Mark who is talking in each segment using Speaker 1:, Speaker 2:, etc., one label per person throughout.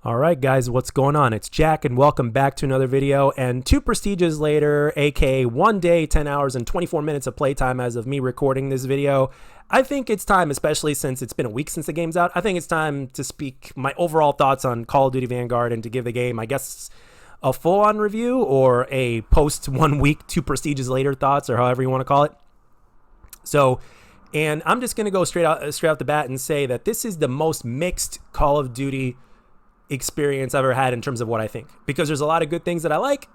Speaker 1: All right, guys, what's going on? It's Jack, and welcome back to another video. And 2 Prestiges later, aka 1 day, 10 hours, and 24 minutes of playtime as of me recording this video, I think it's time, especially since it's been a week since the game's out, I think it's time to speak my overall thoughts on Call of Duty Vanguard and to give the game, I guess, a full-on review or a post 1 week, 2 Prestiges later thoughts, or however you want to call it. So, and I'm just going to go straight out the bat and say that this is the most mixed Call of Duty experience I've ever had in terms of what I think, because there's a lot of good things that I like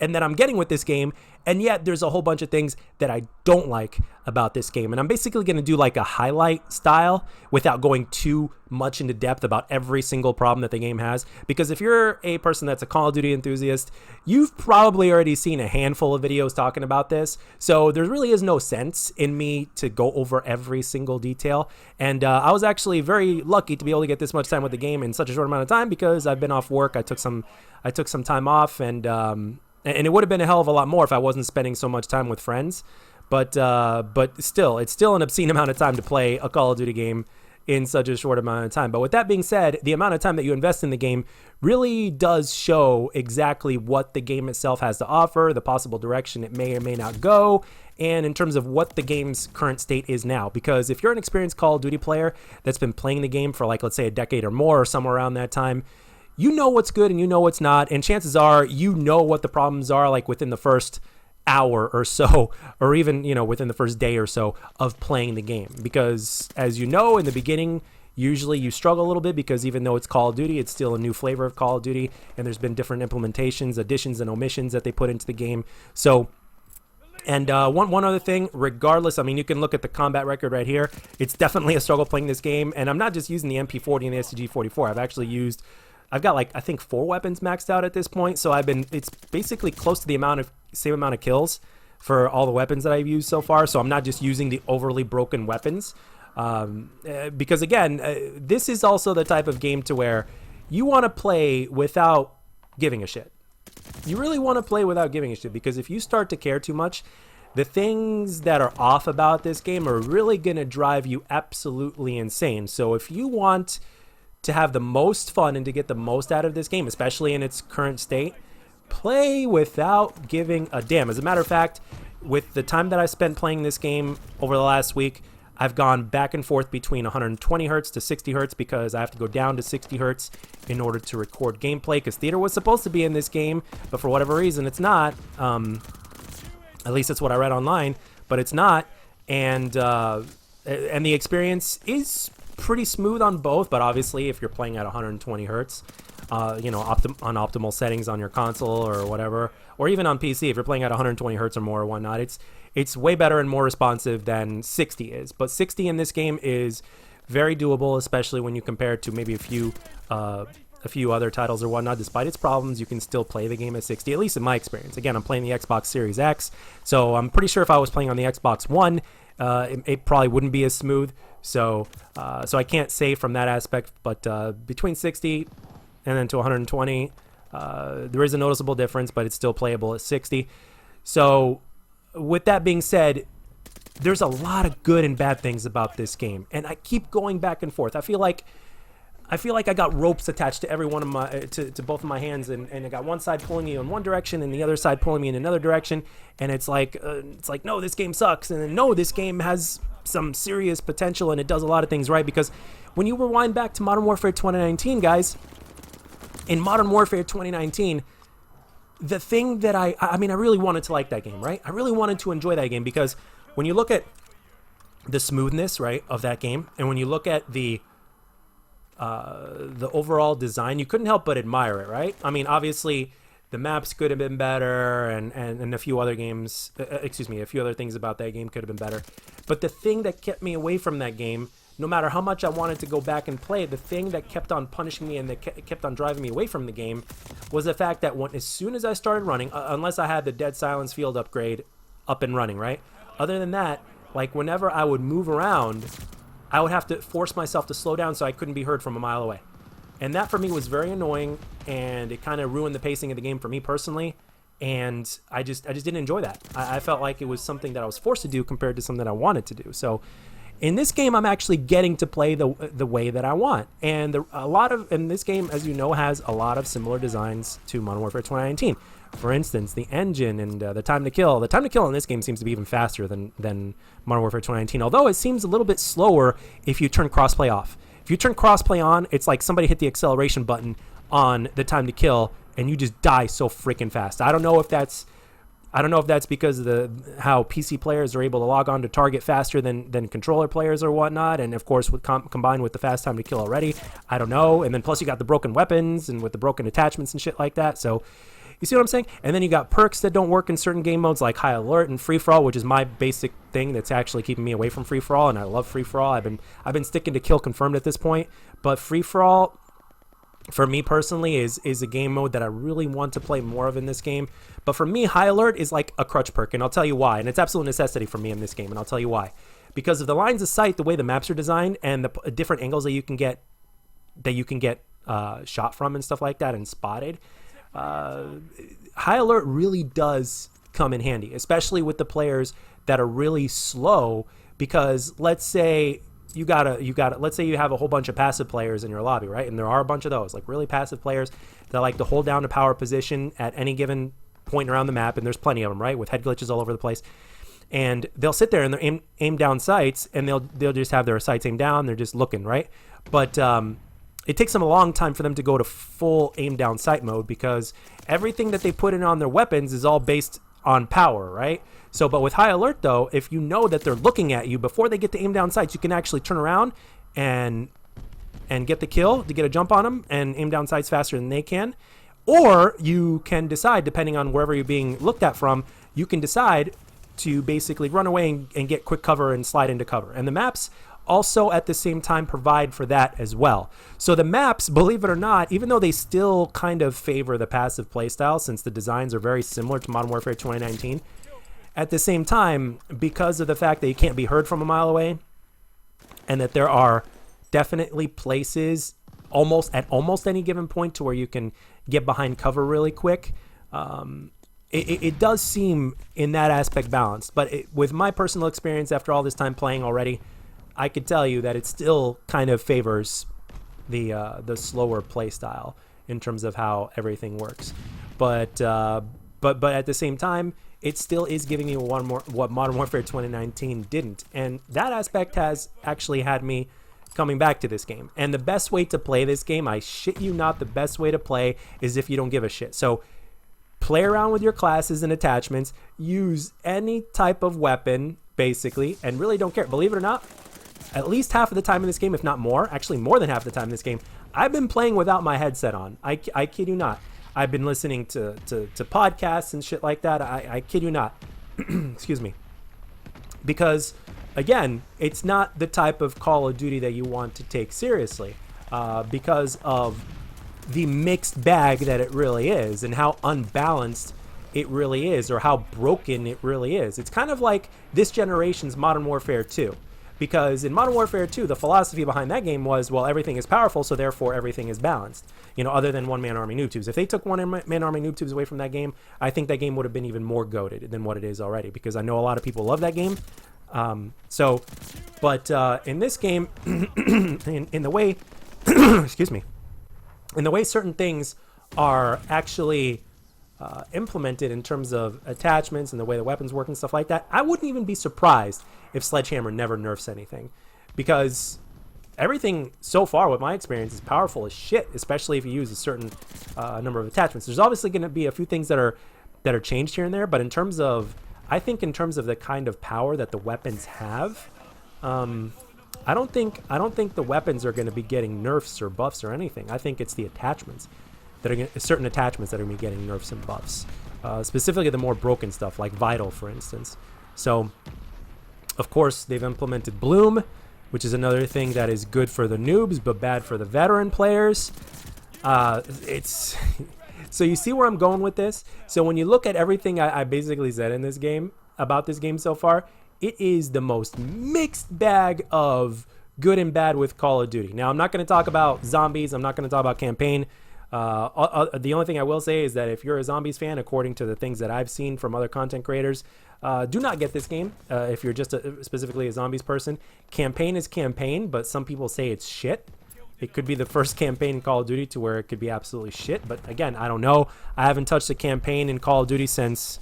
Speaker 1: and that I'm getting with this game, and yet there's a whole bunch of things that I don't like about this game. And I'm basically going to do like a highlight style without going too much into depth about every single problem that the game has, because if you're a person that's a Call of Duty enthusiast, you've probably already seen a handful of videos talking about this, so there really is no sense in me to go over every single detail. And I was actually very lucky to be able to get this much time with the game in such a short amount of time, because I've been off work. I took some time off, and it would have been a hell of a lot more if I wasn't spending so much time with friends. But still, it's still an obscene amount of time to play a Call of Duty game in such a short amount of time. But with that being said, the amount of time that you invest in the game really does show exactly what the game itself has to offer, the possible direction it may or may not go, and in terms of what the game's current state is now. Because if you're an experienced Call of Duty player that's been playing the game for, like, let's say a decade or more, or somewhere around that time, you know what's good and you know what's not, and chances are you know what the problems are, like within the first hour or so, or even, you know, within the first day or so of playing the game. Because as you know, in the beginning, usually you struggle a little bit, because even though it's Call of Duty, it's still a new flavor of Call of Duty, and there's been different implementations, additions, and omissions that they put into the game. So, and one other thing, regardless, I mean, you can look at the combat record right here. It's definitely a struggle playing this game, and I'm not just using the MP40 and the STG-44. I've got, like, I think 4 weapons maxed out at this point, so it's basically close to the same amount of kills for all the weapons that I've used so far, so I'm not just using the overly broken weapons. Because again, this is also the type of game to where you want to play without giving a shit. You really want to play without giving a shit, because if you start to care too much, the things that are off about this game are really going to drive you absolutely insane. So if you want to have the most fun and to get the most out of this game, especially in its current state, play without giving a damn. As a matter of fact, with the time that I spent playing this game over the last week, I've gone back and forth between 120 hertz to 60 hertz, because I have to go down to 60 hertz in order to record gameplay, because theater was supposed to be in this game, but for whatever reason it's not. At least that's what I read online, but it's not. And the experience is pretty smooth on both, but obviously if you're playing at 120 hertz, you know, on optimal settings on your console or whatever, or even on PC, if you're playing at 120 hertz or more or whatnot, it's way better and more responsive than 60 is. But 60 in this game is very doable, especially when you compare it to maybe a few other titles or whatnot. Despite its problems, you can still play the game at 60, at least in my experience. Again, I'm playing the Xbox Series X, so I'm pretty sure if I was playing on the Xbox One, it probably wouldn't be as smooth. So I can't say from that aspect, but between 60 and then to 120, there is a noticeable difference, but it's still playable at 60. So with that being said, there's a lot of good and bad things about this game, and I keep going back and forth. I feel like I got ropes attached to every one of my to both of my hands, and I got one side pulling me in one direction and the other side pulling me in another direction, and it's like no, this game sucks, and then no, this game has some serious potential and it does a lot of things right. Because when you rewind back to Modern Warfare 2019, guys, in Modern Warfare 2019, the thing that I mean, I really wanted to like that game, right? I really wanted to enjoy that game, because when you look at the smoothness, right, of that game, and when you look at the overall design, you couldn't help but admire it, right? I mean, obviously the maps could have been better, and a few other games, a few other things about that game could have been better. But the thing that kept me away from that game, no matter how much I wanted to go back and play, the thing that kept on punishing me and that kept on driving me away from the game was the fact that as soon as I started running, unless I had the Dead Silence Field upgrade up and running, right? Other than that, like, whenever I would move around, I would have to force myself to slow down so I couldn't be heard from a mile away. And that for me was very annoying, and it kind of ruined the pacing of the game for me personally, and I just didn't enjoy that. I felt like it was something that I was forced to do compared to something that I wanted to do. So In this game, I'm actually getting to play the way that I want, and this game, as you know, has a lot of similar designs to Modern Warfare 2019. For instance, the engine and the time to kill. The time to kill in this game seems to be even faster than Modern Warfare 2019, although it seems a little bit slower if you turn crossplay off. If you turn crossplay on, it's like somebody hit the acceleration button on the time to kill, and you just die so freaking fast. I don't know if that's because of how PC players are able to log on to target faster than controller players or whatnot, and of course combined with the fast time to kill already. I don't know. And then plus you got the broken weapons and with the broken attachments and shit like that. So you see what I'm saying? And then you got perks that don't work in certain game modes like High Alert and Free For All, which is my basic thing that's actually keeping me away from Free For All, and I love Free For All. I've been sticking to Kill Confirmed at this point, but Free For All, for me personally, is a game mode that I really want to play more of in this game. But for me, High Alert is like a crutch perk, and I'll tell you why. And it's absolute necessity for me in this game, and I'll tell you why. Because of the lines of sight, the way the maps are designed, and the different angles that you can get shot from and stuff like that and spotted, High Alert really does come in handy, especially with the players that are really slow. Because let's say let's say you have a whole bunch of passive players in your lobby, right? And there are a bunch of those, like really passive players that like to hold down a power position at any given point around the map, and there's plenty of them, right? With head glitches all over the place. And they'll sit there and they're aim down sights, and they'll just have their sights aimed down, they're just looking, right? But it takes them a long time for them to go to full aim down sight mode, because everything that they put in on their weapons is all based on power, right? So, but with High Alert though, if you know that they're looking at you before they get to aim down sights, you can actually turn around and get the kill to get a jump on them and aim down sights faster than they can. Or you can decide, depending on wherever you're being looked at from, you can decide to basically run away and get quick cover and slide into cover. And the maps also at the same time provide for that as well. So the maps, believe it or not, even though they still kind of favor the passive playstyle, since the designs are very similar to Modern Warfare 2019, at the same time, because of the fact that you can't be heard from a mile away, and that there are definitely places at almost any given point to where you can get behind cover really quick, it does seem in that aspect balanced. But with my personal experience after all this time playing already, I could tell you that it still kind of favors the slower play style in terms of how everything works. But at the same time, it still is giving you what Modern Warfare 2019 didn't. And that aspect has actually had me coming back to this game. And the best way to play this game, I shit you not, the best way to play is if you don't give a shit. So play around with your classes and attachments, use any type of weapon, basically, and really don't care. Believe it or not, at least half of the time in this game, if not more, actually more than half the time in this game, I've been playing without my headset on. I kid you not. I've been listening to podcasts and shit like that. I kid you not. Excuse me. Because, again, it's not the type of Call of Duty that you want to take seriously, because of the mixed bag that it really is and how unbalanced it really is, or how broken it really is. It's kind of like this generation's Modern Warfare 2. Because in Modern Warfare 2, the philosophy behind that game was, well, everything is powerful, so therefore everything is balanced. Other than one-man army noob tubes. If they took one-man army noob tubes away from that game, I think that game would have been even more goated than what it is already, because I know a lot of people love that game. In this game, in the way, excuse me, in the way certain things are actually implemented in terms of attachments and the way the weapons work and stuff like that, I wouldn't even be surprised if Sledgehammer never nerfs anything, because everything so far with my experience is powerful as shit, especially if you use a certain number of attachments. There's obviously going to be a few things that are changed here and there, but in terms of the kind of power that the weapons have, I don't think the weapons are going to be getting nerfs or buffs or anything. I think it's the attachments that are certain attachments that are going to be getting nerfs and buffs, specifically the more broken stuff like Vital, for instance. So, of course, they've implemented Bloom, which is another thing that is good for the noobs but bad for the veteran players. So you see where I'm going with this? So when you look at everything I basically said in this game, about this game so far, it is the most mixed bag of good and bad with Call of Duty. Now, I'm not going to talk about zombies. I'm not going to talk about campaign. The only thing I will say is that if you're a zombies fan, according to the things that I've seen from other content creators, do not get this game if you're just specifically a zombies person. Campaign is campaign, but some people say it's shit. It could be the first campaign in Call of Duty to where it could be absolutely shit. But again, I don't know. I haven't touched a campaign in Call of Duty since,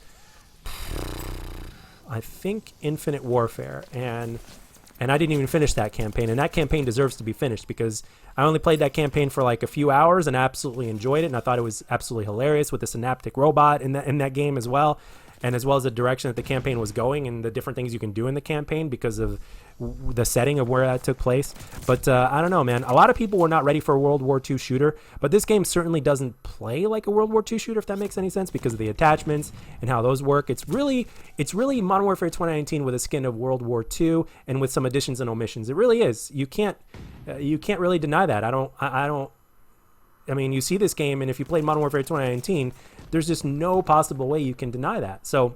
Speaker 1: I think, Infinite Warfare. And I didn't even finish that campaign. And that campaign deserves to be finished because I only played that campaign for like a few hours and I absolutely enjoyed it. And I thought it was absolutely hilarious with the synaptic robot in that game as well. And as well as the direction that the campaign was going and the different things you can do in the campaign because of the setting of where that took place. But I don't know, man. A lot of people were not ready for a World War II shooter, but this game certainly doesn't play like a World War II shooter, if that makes any sense, because of the attachments and how those work. It's really Modern Warfare 2019 with a skin of World War II and with some additions and omissions. It really is. You can't really deny that. I mean, you see this game, and if you played Modern Warfare 2019, there's just no possible way you can deny that. So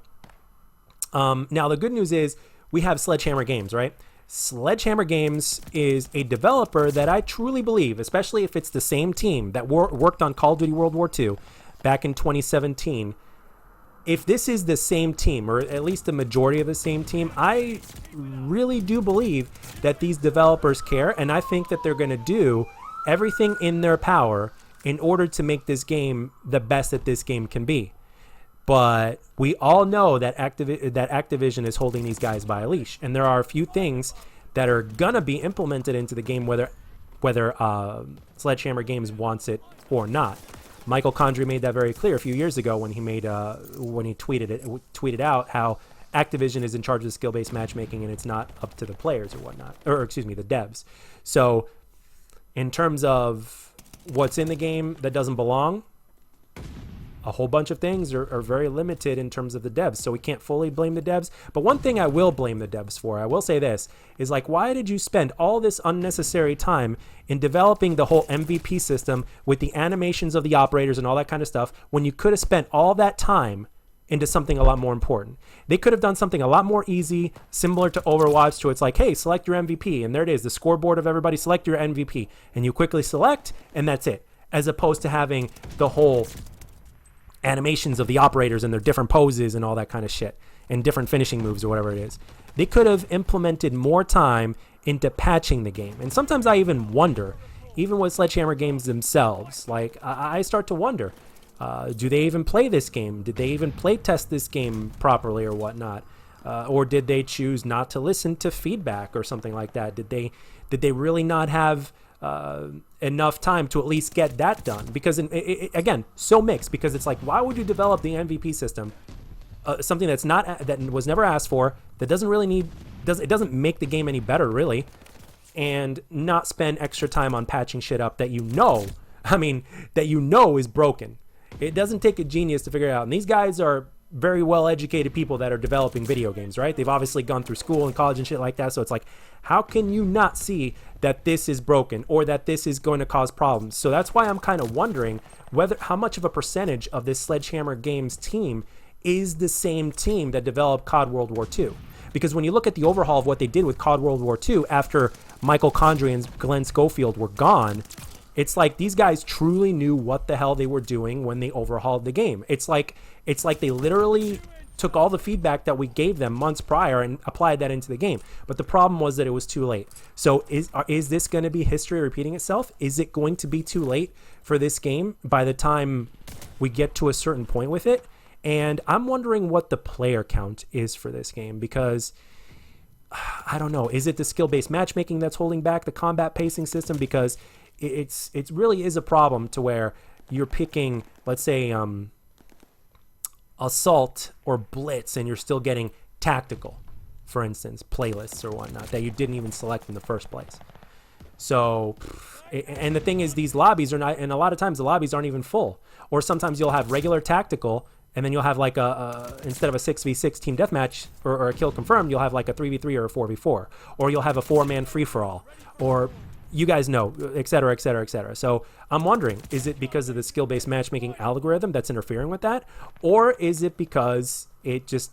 Speaker 1: now the good news is we have Sledgehammer Games, right? Sledgehammer Games is a developer that I truly believe, especially if it's the same team that worked on Call of Duty World War II back in 2017. If this is the same team, or at least the majority of the same team, I really do believe that these developers care, and I think that they're going to do everything in their power in order to make this game the best that this game can be. But we all know that Activision is holding these guys by a leash, and there are a few things that are gonna be implemented into the game, whether Sledgehammer Games wants it or not. Michael Condrey made that very clear a few years ago when he tweeted out how Activision is in charge of the skill-based matchmaking and it's not up to the players or whatnot, or excuse me, the devs. So in terms of what's in the game that doesn't belong, a whole bunch of things are very limited in terms of the devs, so we can't fully blame the devs. But one thing I will blame the devs for, I will say this, is like, why did you spend all this unnecessary time in developing the whole MVP system with the animations of the operators and all that kind of stuff when you could have spent all that time into something a lot more important? They could have done something a lot more easy, similar to Overwatch, to it's like, hey, select your MVP, and there it is, the scoreboard of everybody, select your MVP, and you quickly select, and that's it, as opposed to having the whole animations of the operators and their different poses and all that kind of shit and different finishing moves or whatever it is. They could have implemented more time into patching the game. And sometimes I even wonder, even with Sledgehammer Games themselves, like I start to wonder, do they even play this game? Did they even play test this game properly or whatnot? Or did they choose not to listen to feedback or something like that? Did they really not have enough time to at least get that done? Because again, so mixed, because it's like, why would you develop the MVP system, something that was never asked for, that doesn't really it doesn't make the game any better really, and not spend extra time on patching shit up that is broken. It doesn't take a genius to figure it out. And these guys are very well-educated people that are developing video games, right? They've obviously gone through school and college and shit like that. So it's like, how can you not see that this is broken or that this is going to cause problems? So that's why I'm kind of wondering how much of a percentage of this Sledgehammer Games team is the same team that developed COD World War II. Because when you look at the overhaul of what they did with COD World War II after Michael Condrey and Glenn Schofield were gone, it's like these guys truly knew what the hell they were doing when they overhauled the game. It's like they literally took all the feedback that we gave them months prior and applied that into the game. But the problem was that it was too late. So is this going to be history repeating itself? Is it going to be too late for this game by the time we get to a certain point with it? And I'm wondering what the player count is for this game, because I don't know. Is it the skill-based matchmaking that's holding back the combat pacing system? Because it really is a problem to where you're picking, let's say, assault or blitz, and you're still getting tactical, for instance, playlists or whatnot that you didn't even select in the first place. So, and the thing is, these lobbies are not, and a lot of times the lobbies aren't even full. Or sometimes you'll have regular tactical, and then you'll have like instead of a 6v6 team deathmatch or a kill confirmed, you'll have like a 3v3 or a 4v4, or you'll have a 4-man free-for-all, or you guys know, et cetera, et cetera, et cetera. So I'm wondering, is it because of the skill-based matchmaking algorithm that's interfering with that? Or is it because is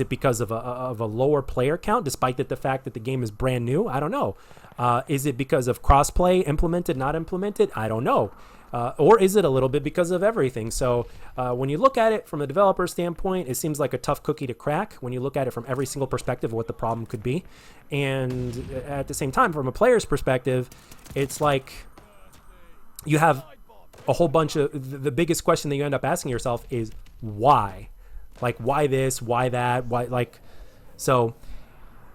Speaker 1: it because of a lower player count, despite the fact that the game is brand new? I don't know. Is it because of crossplay implemented, not implemented? I don't know. Or is it a little bit because of everything? So when you look at it from a developer standpoint, it seems like a tough cookie to crack when you look at it from every single perspective of what the problem could be. And at the same time, from a player's perspective, it's like you have a whole bunch of the biggest question that you end up asking yourself is why? Like, why this? Why that? Why, like, so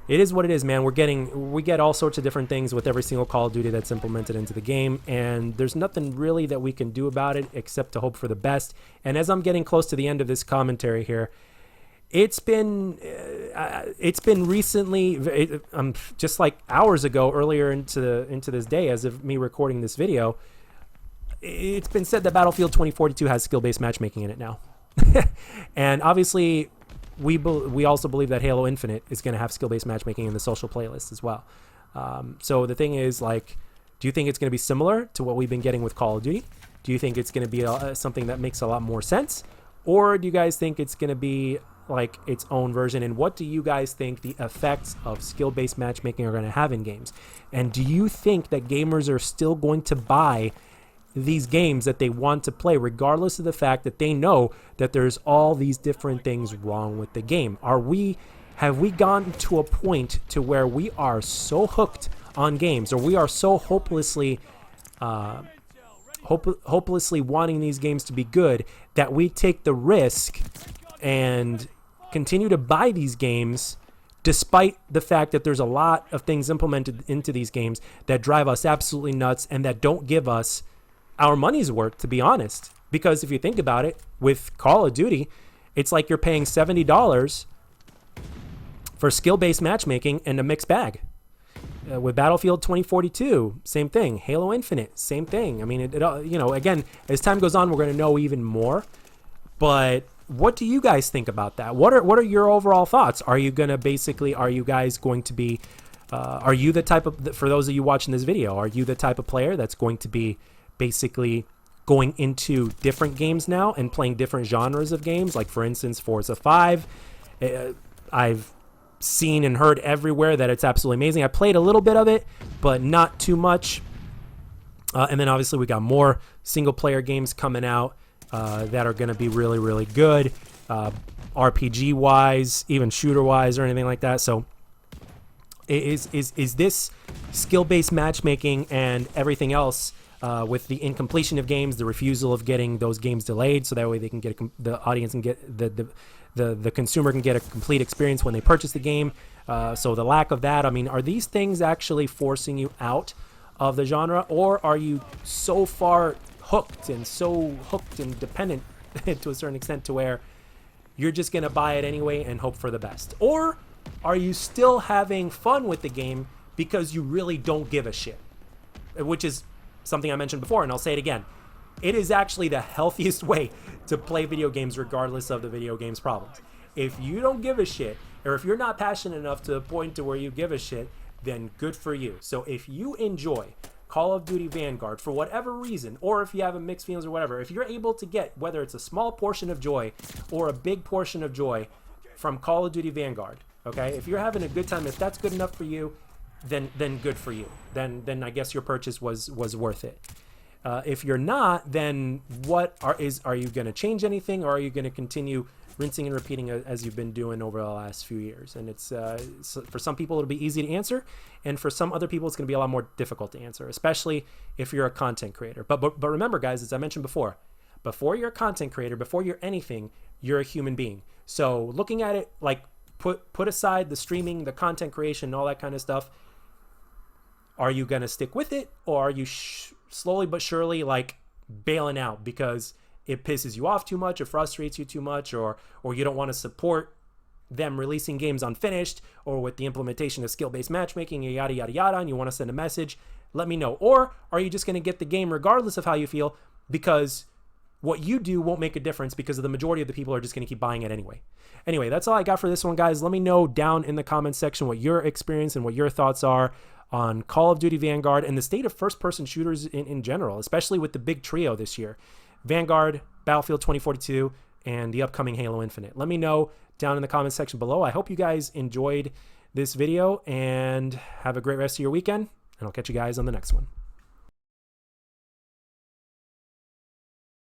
Speaker 1: it is what it is, man. We get all sorts of different things with every single Call of Duty that's implemented into the game, and there's nothing really that we can do about it except to hope for the best. And as I'm getting close to the end of this commentary here, it's been recently, just like hours ago, earlier into this day, as of me recording this video, it's been said that Battlefield 2042 has skill-based matchmaking in it now. And obviously, we also believe that Halo Infinite is going to have skill-based matchmaking in the social playlist as well. So the thing is, like, do you think it's going to be similar to what we've been getting with Call of Duty? Do you think it's going to be something that makes a lot more sense? Or do you guys think it's going to be like its own version? And what do you guys think the effects of skill-based matchmaking are going to have in games? And do you think that gamers are still going to buy these games that they want to play, regardless of the fact that they know that there's all these different things wrong with the game? Have we gotten to a point to where we are so hooked on games, or we are so hopelessly wanting these games to be good, that we take the risk and continue to buy these games despite the fact that there's a lot of things implemented into these games that drive us absolutely nuts and that don't give us our money's worth, to be honest? Because if you think about it, with Call of Duty, it's like you're paying $70 for skill-based matchmaking and a mixed bag. With Battlefield 2042, same thing. Halo Infinite, same thing. I mean, again, as time goes on, we're going to know even more. But what do you guys think about that? What are your overall thoughts? Are you guys going to be, are you the type of, for those of you watching this video, are you the type of player that's going to be basically going into different games now and playing different genres of games? Like, for instance, Forza 5. I've seen and heard everywhere that it's absolutely amazing. I played a little bit of it, but not too much. And then obviously we got more single player games coming out that are going to be really, really good, RPG wise, even shooter wise, or anything like that. So is this skill-based matchmaking and everything else, with the incompletion of games, the refusal of getting those games delayed, so that way they can get the audience and get the consumer can get a complete experience when they purchase the game. So the lack of that, I mean, are these things actually forcing you out of the genre, or are you so far hooked and dependent to a certain extent to where you're just going to buy it anyway and hope for the best? Or are you still having fun with the game because you really don't give a shit? Which is something I mentioned before, and I'll say it again. It is actually the healthiest way to play video games, regardless of the video game's problems. If you don't give a shit, or if you're not passionate enough to the point to where you give a shit, then good for you. So if you enjoy Call of Duty Vanguard for whatever reason, or if you have a mixed feelings or whatever, if you're able to get, whether it's a small portion of joy or a big portion of joy from Call of Duty Vanguard, okay? If you're having a good time, if that's good enough for you, then good for you. Then I guess your purchase was worth it. If you're not, then are you going to change anything, or are you going to continue rinsing and repeating as you've been doing over the last few years? And it's for some people it'll be easy to answer, and for some other people it's going to be a lot more difficult to answer, especially if you're a content creator. But remember, guys, as I mentioned before you're a content creator, before you're anything, you're a human being. So looking at it like put aside the streaming, the content creation, all that kind of stuff. Are you going to stick with it, or are you slowly but surely like bailing out because it pisses you off too much, or frustrates you too much, or you don't want to support them releasing games unfinished, or with the implementation of skill-based matchmaking, yada, yada, yada, and you want to send a message? Let me know. Or are you just going to get the game regardless of how you feel, because what you do won't make a difference, because the majority of the people are just going to keep buying it anyway. Anyway, that's all I got for this one, guys. Let me know down in the comments section what your experience and what your thoughts are on Call of Duty Vanguard and the state of first-person shooters in general, especially with the big trio this year: Vanguard, Battlefield 2042, and the upcoming Halo Infinite. Let me know down in the comments section below. I hope you guys enjoyed this video, and have a great rest of your weekend, and I'll catch you guys on the next one.